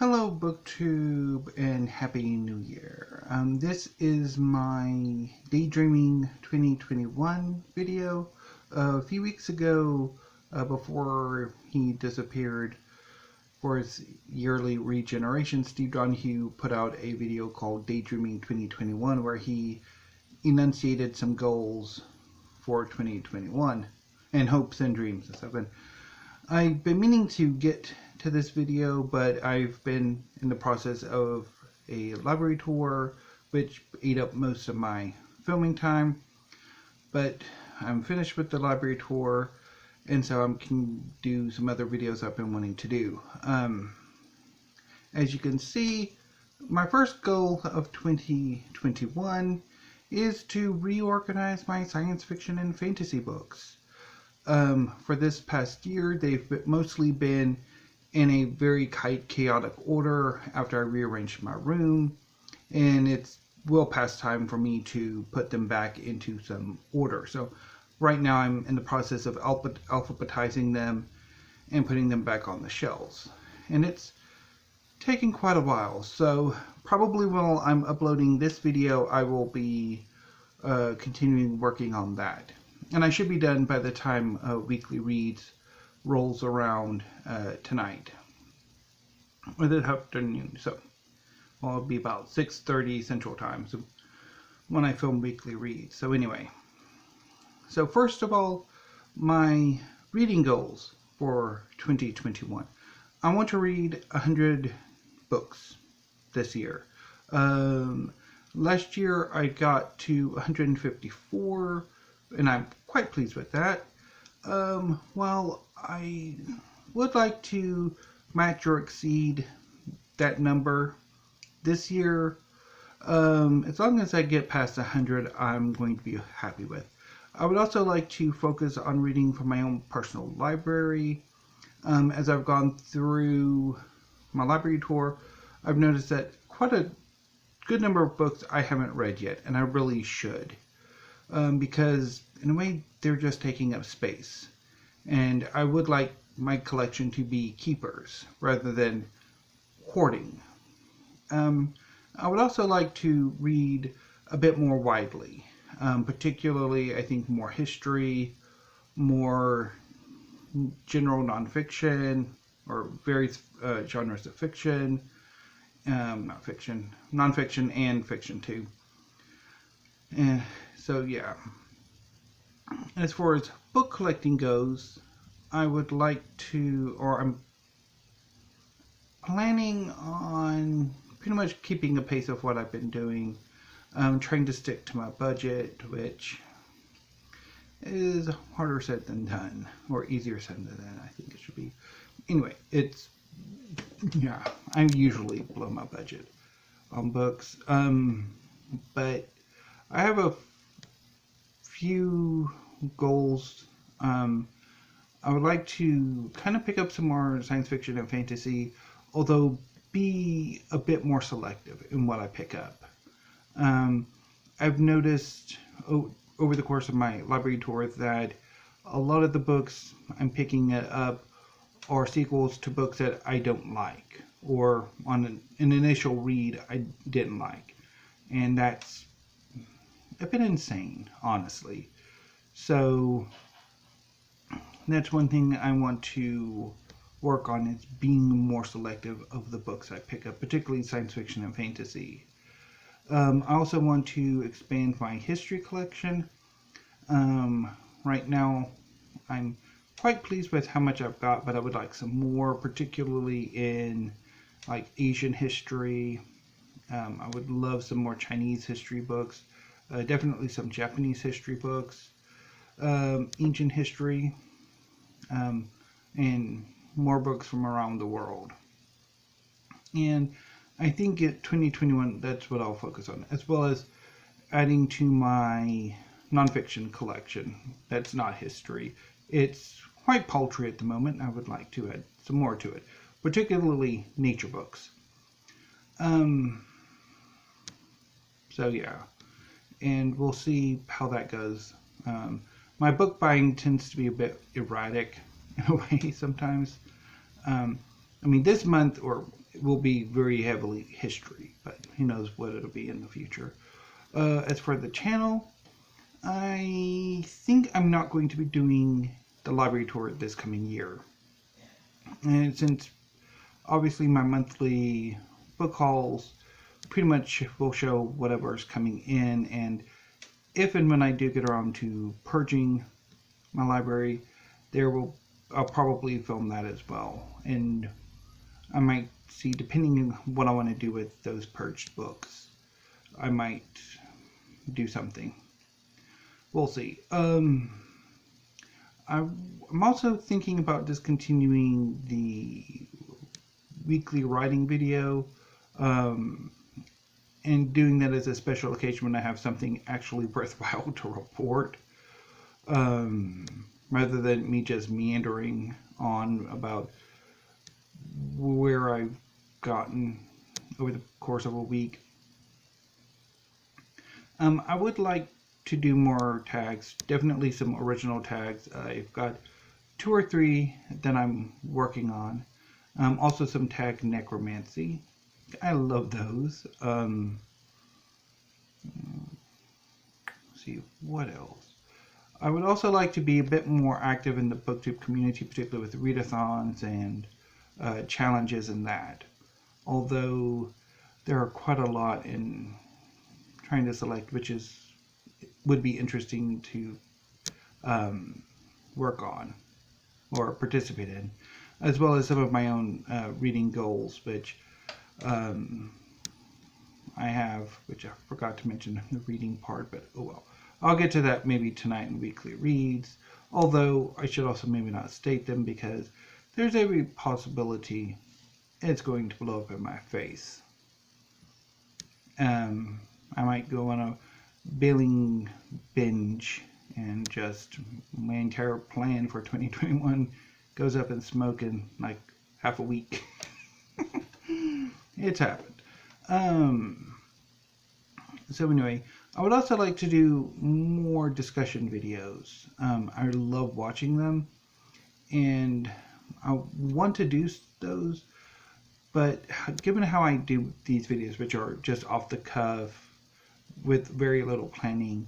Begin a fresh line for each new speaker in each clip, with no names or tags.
Hello BookTube and Happy New Year. This is my Daydreaming 2021 video. A few weeks ago, before he disappeared for his yearly regeneration, Steve Donahue put out a video called Daydreaming 2021 where he enunciated some goals for 2021 and hopes and dreams and stuff. And I've been meaning to get to this video, but I've been in the process of a library tour, which ate up most of my filming time. But I'm finished with the library tour, and so I can do some other videos I've been wanting to do. As you can see, my first goal of 2021 is to reorganize my science fiction and fantasy books. For this past year, they've mostly been in a very chaotic order after I rearranged my room, and it's well past time for me to put them back into some order. So right now I'm in the process of alphabetizing them and putting them back on the shelves, and it's taking quite a while. So probably while I'm uploading this video, I will be continuing working on that. And I should be done by the time Weekly Reads rolls around tonight or this afternoon. So, well, it'll be about 6:30 Central Time, so when I film Weekly Reads. So anyway, so first of all, my reading goals for 2021. I want to read 100 books this year. Last year I got to 154, and I'm quite pleased with that. Well, I would like to match or exceed that number this year. As long as I get past 100, I'm going to be happy with. I would also like to focus on reading from my own personal library. As I've gone through my library tour, I've noticed that quite a good number of books I haven't read yet, and I really should. Because in a way they're just taking up space, and I would like my collection to be keepers rather than hoarding. I would also like to read a bit more widely, particularly I think more history, more general nonfiction, or various genres of fiction, nonfiction and fiction too. And so yeah, as far as book collecting goes, I would like to, or I'm planning on pretty much keeping a pace of what I've been doing. Trying to stick to my budget, which is harder said than done, or easier said than done, I think it should be. Anyway, yeah, I usually blow my budget on books, but I have a few goals. I would like to kind of pick up some more science fiction and fantasy, although be a bit more selective in what I pick up. I've noticed over the course of my library tour that a lot of the books I'm picking up are sequels to books that I don't like, or on an initial read I didn't like, and that's a bit insane, honestly. So that's one thing I want to work on, is being more selective of the books I pick up, particularly science fiction and fantasy. I also want to expand my history collection. Right now I'm quite pleased with how much I've got, but I would like some more, particularly in like Asian history. I would love some more Chinese history books, definitely some Japanese history books, ancient history, and more books from around the world. And I think in 2021, that's what I'll focus on, as well as adding to my nonfiction collection. That's not history. It's quite paltry at the moment. I would like to add some more to it, particularly nature books. So yeah, and we'll see how that goes. My book buying tends to be a bit erratic in a way sometimes. I mean, this month, or will be very heavily history, but who knows what it'll be in the future. As for the channel, I think I'm not going to be doing the library tour this coming year. And since obviously my monthly book hauls pretty much will show whatever's coming in, and if and when I do get around to purging my library, I'll probably film that as well. And I might see, depending on what I want to do with those purged books, I might do something. We'll see. I'm also thinking about discontinuing the weekly writing video, and doing that as a special occasion when I have something actually worthwhile to report, rather than me just meandering on about where I've gotten over the course of a week. I would like to do more tags, definitely some original tags. I've got 2 or 3 that I'm working on. Also some tag necromancy. I love those. Let's see, what else? I would also like to be a bit more active in the booktube community, particularly with readathons and challenges in that. Although there are quite a lot in trying to select which would be interesting to work on or participate in, as well as some of my own reading goals, which I have, which I forgot to mention the reading part, but oh well. I'll get to that maybe tonight in weekly reads, although I should also maybe not state them because there's every possibility it's going to blow up in my face. I might go on a billing binge and just my entire plan for 2021 goes up in smoke in like half a week. It's happened. So anyway, I would also like to do more discussion videos. I love watching them, and I want to do those, but given how I do these videos, which are just off the cuff with very little planning,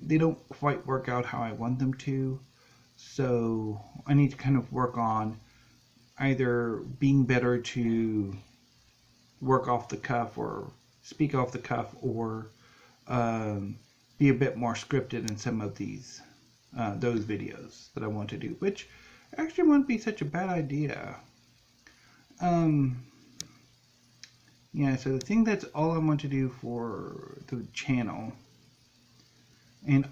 they don't quite work out how I want them to. So I need to kind of work on either being better to work off the cuff or speak off the cuff, or be a bit more scripted in some of those videos that I want to do, which actually wouldn't be such a bad idea. Yeah, so the thing that's all I want to do for the channel, and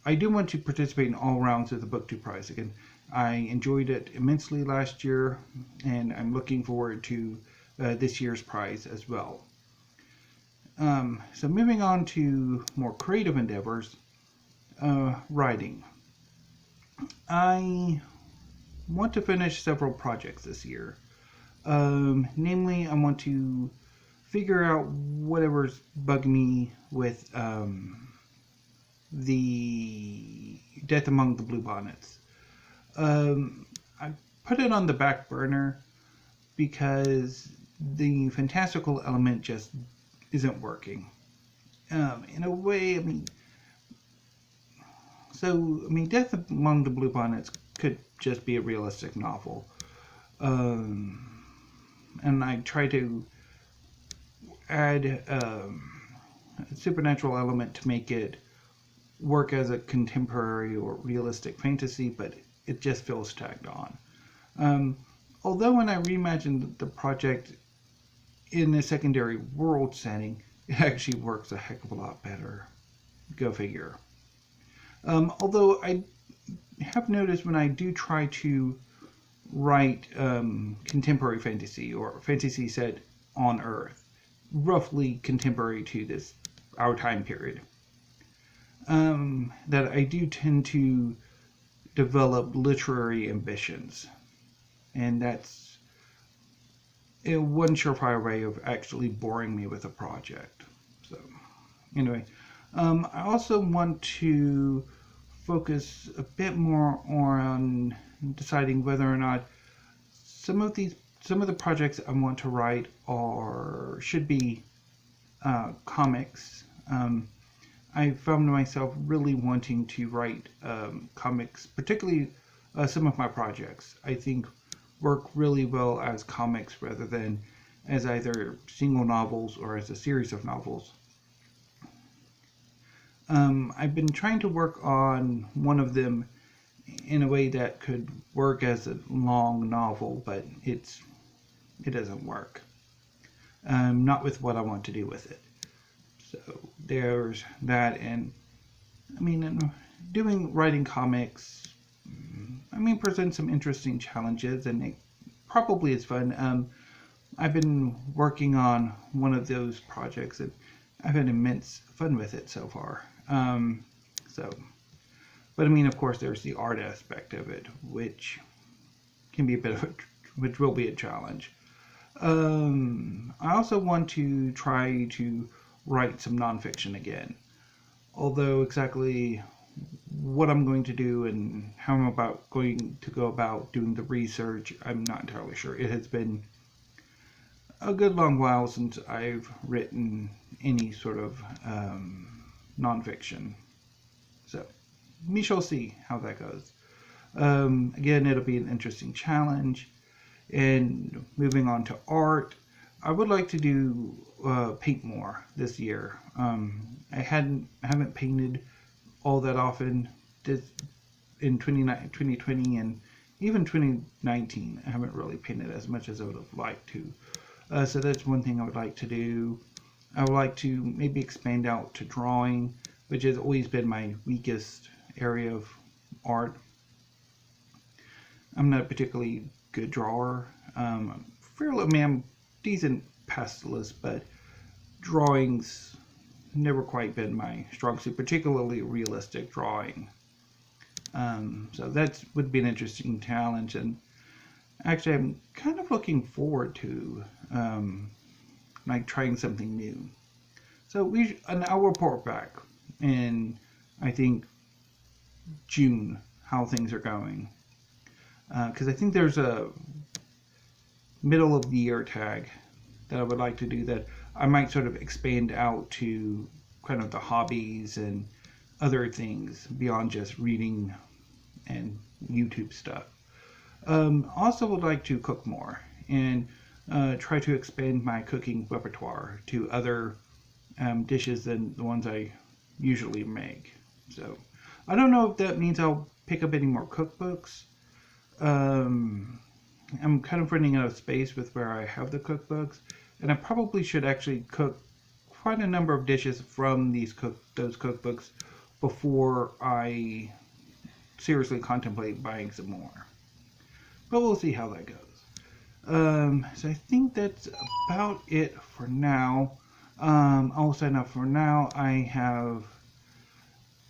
I do want to participate in all rounds of the BookTube Prize. Again, I enjoyed it immensely last year, and I'm looking forward to this year's prize as well. So moving on to more creative endeavors, writing. I want to finish several projects this year. Namely, I want to figure out whatever's bugging me with the Death Among the Blue Bonnets. I put it on the back burner because the fantastical element just isn't working. In a way, Death Among the Blue Bonnets could just be a realistic novel. And I try to add a supernatural element to make it work as a contemporary or realistic fantasy, but it just feels tagged on. Although when I reimagined the project in a secondary world setting, it actually works a heck of a lot better. Go figure. Although I have noticed when I do try to write contemporary fantasy or fantasy set on Earth, roughly contemporary to our time period, that I do tend to develop literary ambitions, and that's one surefire way of actually boring me with a project. So anyway, I also want to focus a bit more on deciding whether or not some of these some of the projects I want to write should be comics. I found myself really wanting to write comics, particularly some of my projects. I think work really well as comics rather than as either single novels or as a series of novels. I've been trying to work on one of them in a way that could work as a long novel, but it doesn't work. Not with what I want to do with it. So there's that, and I mean, writing comics, presents some interesting challenges, and it probably is fun. I've been working on one of those projects, and I've had immense fun with it so far. But of course, there's the art aspect of it, which can be which will be a challenge. I also want to try to write some nonfiction again. Although exactly what I'm going to do and how I'm going to go about doing the research, I'm not entirely sure. It has been a good long while since I've written any sort of nonfiction. So we shall see how that goes. Again, it'll be an interesting challenge. And moving on to art, I would like to do paint more this year. I haven't painted all that often in 2020 and even 2019. I haven't really painted as much as I would have liked to. So that's one thing I would like to do. I would like to maybe expand out to drawing, which has always been my weakest area of art. I'm not a particularly good drawer. I'm decent pastelist, but drawing's never quite been my strong suit, particularly realistic drawing. So that would be an interesting challenge, and actually I'm kind of looking forward to trying something new. So I'll report back in, I think, June how things are going. Because I think there's a middle of the year tag that I would like to do that I might sort of expand out to kind of the hobbies and other things beyond just reading and YouTube stuff. Also would like to cook more and try to expand my cooking repertoire to other dishes than the ones I usually make. So I don't know if that means I'll pick up any more cookbooks. I'm kind of running out of space with where I have the cookbooks, and I probably should actually cook quite a number of dishes from those cookbooks before I seriously contemplate buying some more. But we'll see how that goes. So I think that's about it for now. I'll sign up for now. I have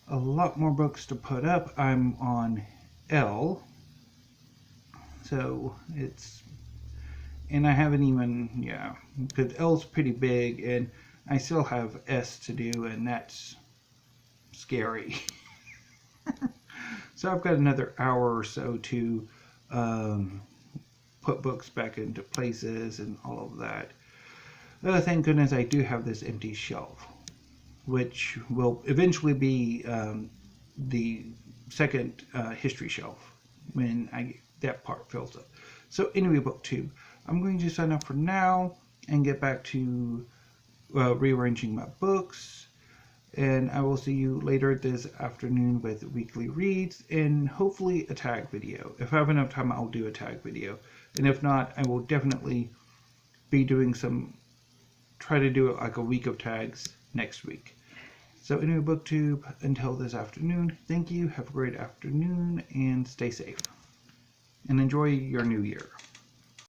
a lot more books to put up. I'm on L. So and I haven't even, because L's pretty big, and I still have S to do, and that's scary. So I've got another hour or so to put books back into places and all of that. Thank goodness I do have this empty shelf, which will eventually be the second history shelf when that part fills up. So anyway, BookTube, I'm going to sign up for now and get back to rearranging my books, and I will see you later this afternoon with weekly reads and hopefully a tag video. If I have enough time, I'll do a tag video, and if not, I will definitely be doing try to do it like a week of tags next week. So anyway, BookTube, until this afternoon, thank you, have a great afternoon, and stay safe. And enjoy your new year.